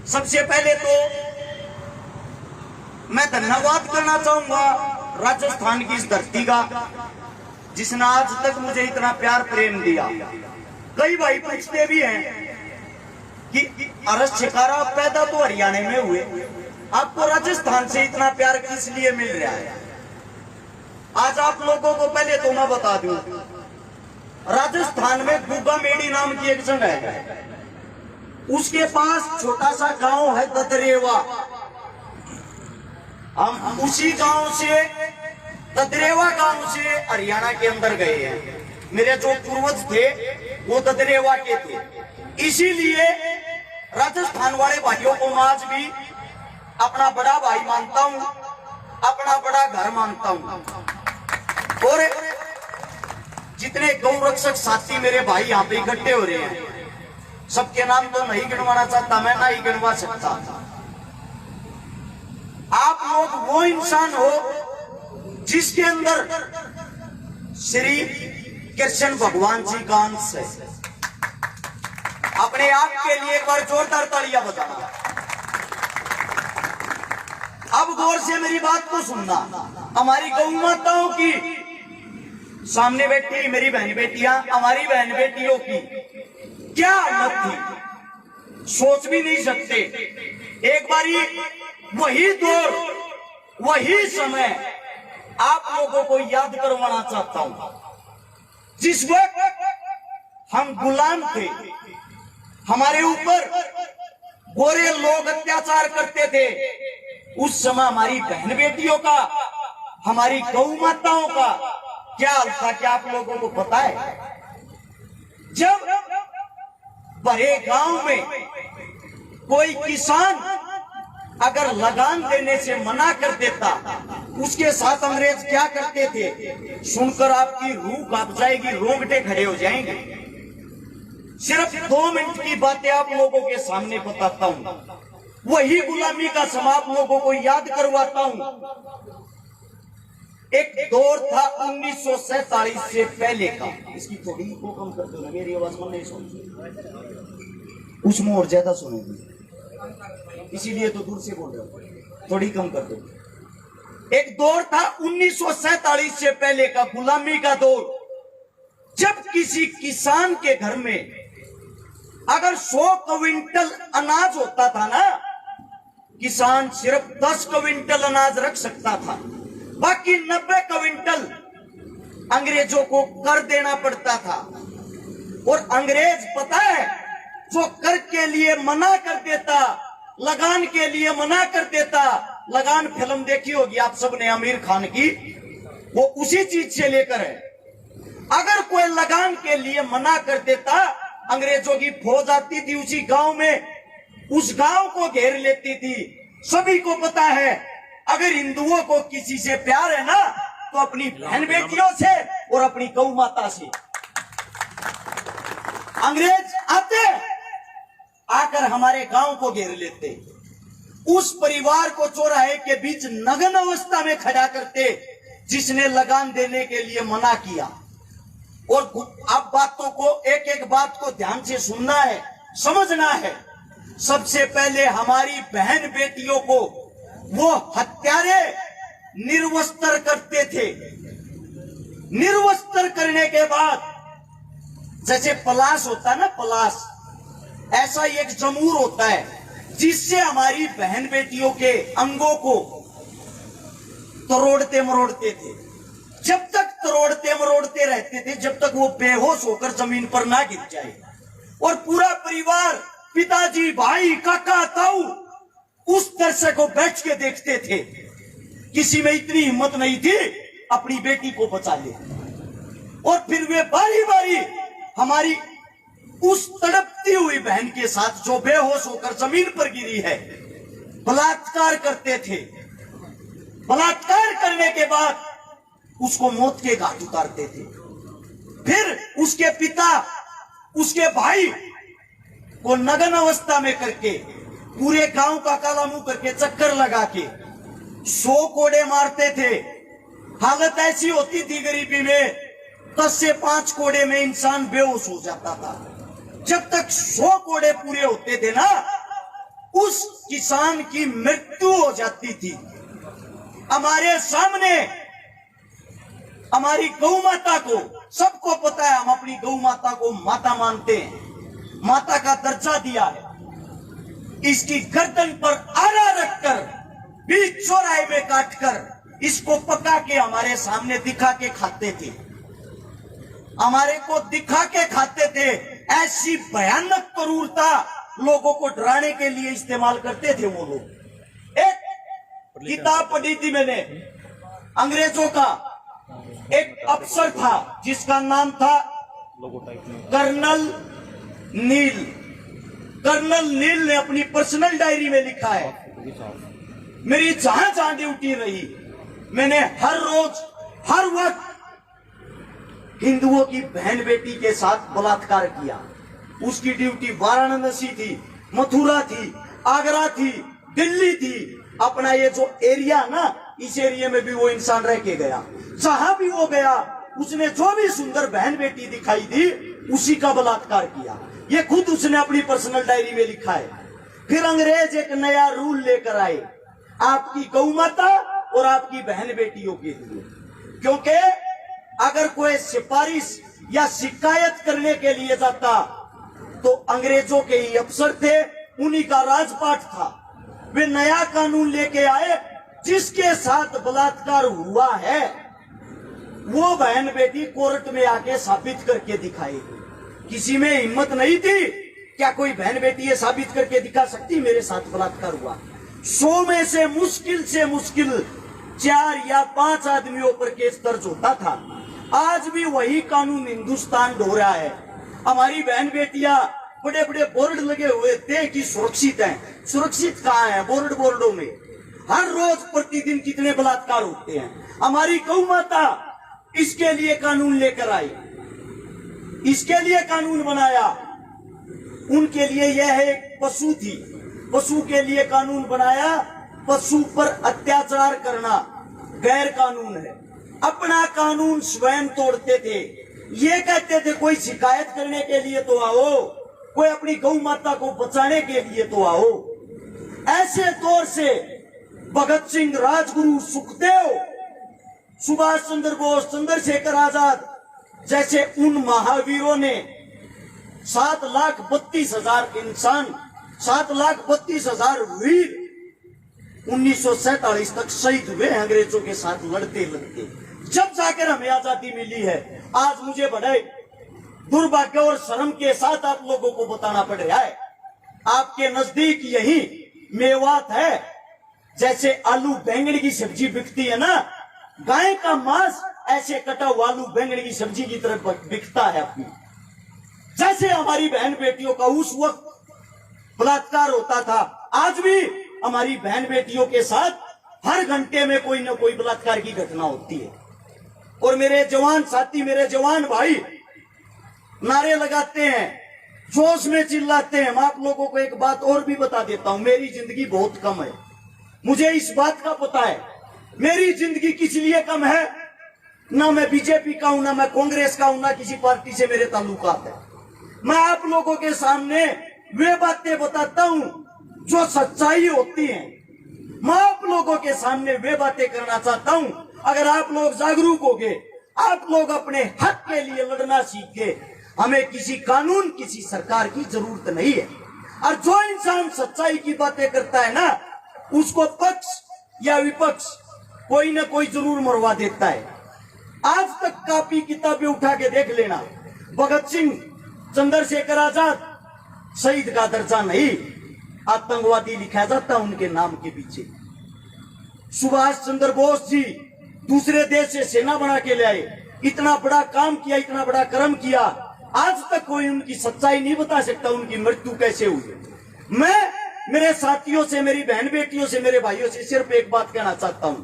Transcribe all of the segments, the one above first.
सबसे पहले तो मैं धन्यवाद करना चाहूंगा राजस्थान की इस धरती का, जिसने आज तक मुझे इतना प्यार प्रेम दिया। कई भाई पूछते भी हैं कि अरस शिकारा पैदा तो हरियाणा में हुए, आपको राजस्थान से इतना प्यार किस लिए मिल रहा है? आज आप लोगों को पहले तो मैं बता दूं, राजस्थान में गुग्गा मेडी नाम की एक जगह है, उसके पास छोटा सा गांव है ददरेवा। हम उसी गांव से, ददरेवा गांव से हरियाणा के अंदर गए हैं। मेरे जो पूर्वज थे वो ददरेवा के थे, इसीलिए राजस्थान वाले भाइयों को मैं आज भी अपना बड़ा भाई मानता हूं, अपना बड़ा घर मानता हूं। और जितने गौ रक्षक साथी मेरे भाई यहाँ पे इकट्ठे हो रहे हैं, सबके नाम तो नहीं गिनवाना चाहता मैं, ना ही गिनवा सकता। आप लोग वो इंसान हो जिसके अंदर श्री कृष्ण भगवान जी का अंश है। अपने आप के लिए एक बार जोरदार तालियां बजाना। अब गौर से मेरी बात को सुनना। हमारी गौ माताओं की सामने बैठी मेरी बहन बेटियां, हमारी बहन बेटियों की क्या हालत थी, सोच भी नहीं सकते। एक बारी वही दौर, वही समय आप लोगों को याद करवाना चाहता हूं, जिस वक्त हम गुलाम थे, हमारे ऊपर गोरे लोग अत्याचार करते थे। उस समय हमारी बहन बेटियों का, हमारी गौ माताओं का क्या हाल था, क्या आप लोगों को पता है? जब बड़े गांव में कोई किसान अगर लगान देने से मना कर देता, उसके साथ अंग्रेज क्या करते थे, सुनकर आपकी रूह कांप जाएगी, रोंगटे खड़े हो जाएंगे। सिर्फ 2 मिनट की बातें आप लोगों के सामने बताता हूं, वही गुलामी का समय आप लोगों को याद करवाता हूं। एक दौर था 1947 से पहले का, इसकी थोड़ी को कम कर दो ना, मेरी आवाज में नहीं सुनती, उसमें और ज्यादा सुनेगी, इसीलिए तो दूर से बोल रहा हूं, थोड़ी कम कर दो। एक दौर था 1947 से पहले का, गुलामी का दौर, जब किसी किसान के घर में अगर 100 क्विंटल अनाज होता था ना, किसान सिर्फ 10 क्विंटल अनाज रख सकता था, बाकी 90 क्विंटल अंग्रेजों को कर देना पड़ता था। और अंग्रेज पता है, जो कर के लिए मना कर देता, लगान के लिए मना कर देता, लगान फिल्म देखी होगी आप सबने आमिर खान की, वो उसी चीज से लेकर है। अगर कोई लगान के लिए मना कर देता, अंग्रेजों की फौज आती थी उसी गांव में, उस गांव को घेर लेती थी। सभी को पता है, अगर हिंदुओं को किसी से प्यार है ना, तो अपनी बहन बेटियों से और अपनी गौ माता से। अंग्रेज आते, आकर हमारे गांव को घेर लेते, उस परिवार को चौराहे के बीच नग्न अवस्था में खड़ा करते जिसने लगान देने के लिए मना किया। और अब बातों को, एक एक बात को ध्यान से सुनना है, समझना है। सबसे पहले हमारी बहन बेटियों को वो हत्यारे निर्वस्त्र करते थे। निर्वस्त्र करने के बाद, जैसे पलाश होता है ना, पलाश, ऐसा एक जमूर होता है जिससे हमारी बहन बेटियों के अंगों को तरोड़ते मरोड़ते थे। जब तक तरोड़ते मरोड़ते रहते थे, जब तक वो बेहोश होकर जमीन पर ना गिर जाए। और पूरा परिवार, पिताजी, भाई, काका, ताऊ, उस तरह को बैठ के देखते थे। किसी में इतनी हिम्मत नहीं थी अपनी बेटी को बचा ले। और फिर वे बारी बारी हमारी उस तड़पती हुई बहन के साथ, जो बेहोश होकर जमीन पर गिरी है, बलात्कार करते थे। बलात्कार करने के बाद उसको मौत के घाट उतारते थे। फिर उसके पिता, उसके भाई को नग्न अवस्था में करके, पूरे गांव का काला मुंह करके, चक्कर लगा के 100 कोड़े मारते थे। हालत ऐसी होती थी गरीबी में, 10 से 5 कोड़े में इंसान बेहोश हो जाता था। जब तक 100 कोड़े पूरे होते थे ना, उस किसान की मृत्यु हो जाती थी। हमारे सामने हमारी गौ माता को, सबको पता है, हम अपनी गौ माता को माता मानते हैं, माता का दर्जा दिया है। इसकी गर्दन पर आरा रखकर, बीच चौराहे में काटकर इसको पका के हमारे सामने दिखा के खाते थे, हमारे को दिखा के खाते थे। ऐसी भयानक क्रूरता लोगों को डराने के लिए इस्तेमाल करते थे वो लोग। एक किताब पढ़ी थी मैंने, अंग्रेजों का एक अफसर था जिसका नाम था कर्नल नील। कर्नल नील ने अपनी पर्सनल डायरी में लिखा है, मेरी जहां जहां ड्यूटी रही, मैंने हर रोज हर वक्त हिंदुओं की बहन बेटी के साथ बलात्कार किया। उसकी ड्यूटी वाराणसी थी, मथुरा थी, आगरा थी, दिल्ली थी। अपना ये जो एरिया ना, इस एरिया में भी वो इंसान रह के गया। जहां भी वो गया, उसने जो भी सुंदर बहन बेटी दिखाई दी, उसी का बलात्कार किया। ये खुद उसने अपनी पर्सनल डायरी में लिखा है। फिर अंग्रेज एक नया रूल लेकर आए, आपकी गौ माता और आपकी बहन बेटियों के लिए। क्योंकि अगर कोई सिफारिश या शिकायत करने के लिए जाता तो अंग्रेजों के ही अफसर थे, उन्हीं का राजपाट था। वे नया कानून लेके आए, जिसके साथ बलात्कार हुआ है वो बहन बेटी कोर्ट में आके साबित करके दिखाएगी। किसी में हिम्मत नहीं थी, क्या कोई बहन बेटी ये साबित करके दिखा सकती मेरे साथ बलात्कार हुआ? 100 में से मुश्किल 4 या 5 आदमियों पर केस दर्ज होता था। आज भी वही कानून हिंदुस्तान ढो रहा है। हमारी बहन बेटियां बड़े बड़े बोर्ड लगे हुए थे कि सुरक्षित हैं। सुरक्षित कहाँ है? बोर्डों में हर रोज प्रतिदिन कितने बलात्कार होते हैं। हमारी गौ माता इसके लिए कानून लेकर आई, इसके लिए कानून बनाया। उनके लिए यह एक पशु थी, पशु के लिए कानून बनाया। पशु पर अत्याचार करना गैर कानून है। अपना कानून स्वयं तोड़ते थे। ये कहते थे कोई शिकायत करने के लिए तो आओ, कोई अपनी गौ माता को बचाने के लिए तो आओ। ऐसे दौर से भगत सिंह, राजगुरु, सुखदेव, सुभाष चंद्र बोस, चंद्रशेखर आजाद जैसे उन महावीरों ने 7,32,000 इंसान, 7,32,000 वीर 1947 तक शहीद हुए अंग्रेजों के साथ लड़ते लड़ते। जब जाकर हमें आजादी मिली है। आज मुझे बड़े दुर्भाग्य और शर्म के साथ आप लोगों को बताना पड़ रहा है, आपके नजदीक यही मेवात है, जैसे आलू बैंगन की सब्जी बिकती है ना, गाय का मांस ऐसे कटा हुआ आलू बैंगन की सब्जी की तरफ बिकता है अपनी। जैसे हमारी बहन बेटियों का उस वक्त बलात्कार होता था, आज भी हमारी बहन बेटियों के साथ हर घंटे में कोई ना कोई बलात्कार की घटना होती है। और मेरे जवान साथी, मेरे जवान भाई नारे लगाते हैं, जोश में चिल्लाते हैं। मैं आप लोगों को एक बात और भी बता देता हूं, मेरी जिंदगी बहुत कम है, मुझे इस बात का पता है। मेरी जिंदगी किस लिए कम है? ना मैं बीजेपी का हूं, ना मैं कांग्रेस का हूं, ना किसी पार्टी से मेरे ताल्लुकात है। मैं आप लोगों के सामने वे बातें बताता हूं जो सच्चाई होती है। मैं आप लोगों के सामने वे बातें करना चाहता हूं। अगर आप लोग जागरूक होगे, आप लोग अपने हक के लिए लड़ना सीखे, हमें किसी कानून, किसी सरकार की जरूरत नहीं है। और जो इंसान सच्चाई की बातें करता है ना, उसको पक्ष या विपक्ष कोई ना कोई जरूर मरवा देता है। आज तक कापी किताबें उठा के देख लेना, भगत सिंह, चंद्रशेखर आजाद शहीद का दर्जा नहीं, आतंकवादी लिखा जाता उनके नाम के पीछे। सुभाष चंद्र बोस जी दूसरे देश से सेना बना के ले आए, इतना बड़ा काम किया, इतना बड़ा कर्म किया, आज तक कोई उनकी सच्चाई नहीं बता सकता, उनकी मृत्यु कैसे हुई। मैं मेरे साथियों से, मेरी बहन बेटियों से, मेरे भाइयों से सिर्फ एक बात कहना चाहता हूं,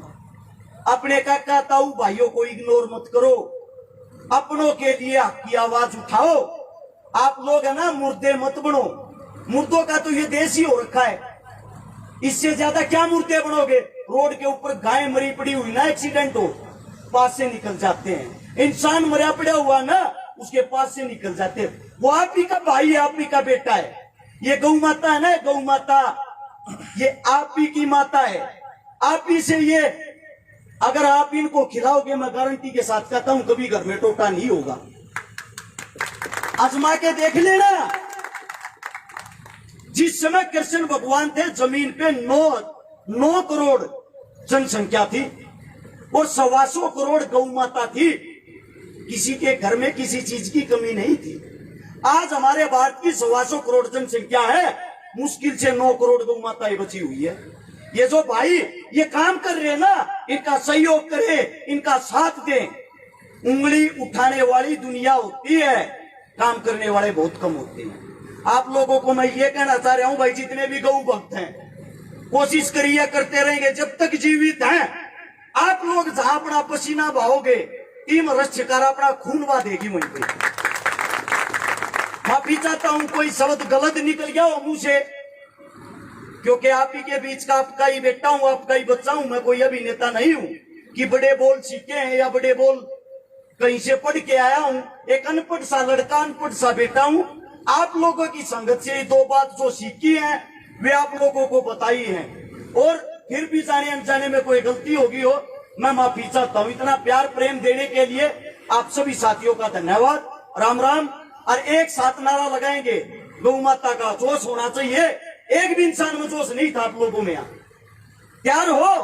अपने काका ताऊ भाइयों को इग्नोर मत करो, अपनों के लिए हक की आवाज उठाओ। आप लोग है ना, मुर्दे मत बनो। मुर्दों का तो ये देश ही हो रखा है, इससे ज्यादा क्या मुर्दे बनोगे? रोड के ऊपर गाय मरी पड़ी हुई ना, एक्सीडेंट हो, पास से निकल जाते हैं। इंसान मरा पड़ा हुआ ना, उसके पास से निकल जाते हैं। वो आप ही का भाई है, आप ही का बेटा है। ये गौ माता है ना, गौ माता ये आप ही की माता है, आप ही से ये, अगर आप इनको खिलाओगे मैं गारंटी के साथ कहता हूं कभी घर में टोटा नहीं होगा। आजमा के देख लेना। जिस समय कृष्ण भगवान थे जमीन पे 9 करोड़ जनसंख्या थी और 125 करोड़ गौ माता थी। किसी के घर में किसी चीज की कमी नहीं थी। आज हमारे भारत की 125 करोड़ जनसंख्या है, मुश्किल से 9 करोड़ गौ माताएं बची हुई है। ये जो भाई ये काम कर रहे हैं ना, इनका सहयोग करे, इनका साथ दें। उंगली उठाने वाली दुनिया होती है, काम करने वाले बहुत कम होते हैं। आप लोगों को मैं ये कहना चाह रहा हूं भाई, जितने भी गौ भक्त हैं कोशिश करिए, करते रहेंगे जब तक जीवित हैं। आप लोग जहां अपना पसीना बहाओगे टीम रक्षकार अपना खून बहा देगी वहीं पे। माफी चाहता हूं कोई शब्द गलत निकल गया हो मुंह से, क्योंकि आप ही के बीच का आपका ही बेटा हूं, आपका ही बच्चा हूं। मैं कोई अभिनेता नहीं हूं कि बड़े बोल सीखे हैं या बड़े बोल कहीं से पढ़ के आया हूं। एक अनपढ़ सा लड़का, अनपढ़ सा बेटा हूं। आप लोगों की संगत से 2 बात जो सीखी है वे आप लोगों को बताई है, और फिर भी जाने अनजाने में कोई गलती होगी हो मैं माफी चाहता हूं। इतना प्यार प्रेम देने के लिए आप सभी साथियों का धन्यवाद। राम राम। और एक साथ नारा लगाएंगे, गौ माता का जोश होना चाहिए। एक भी इंसान में जोश नहीं था आप लोगों में। तैयार हो?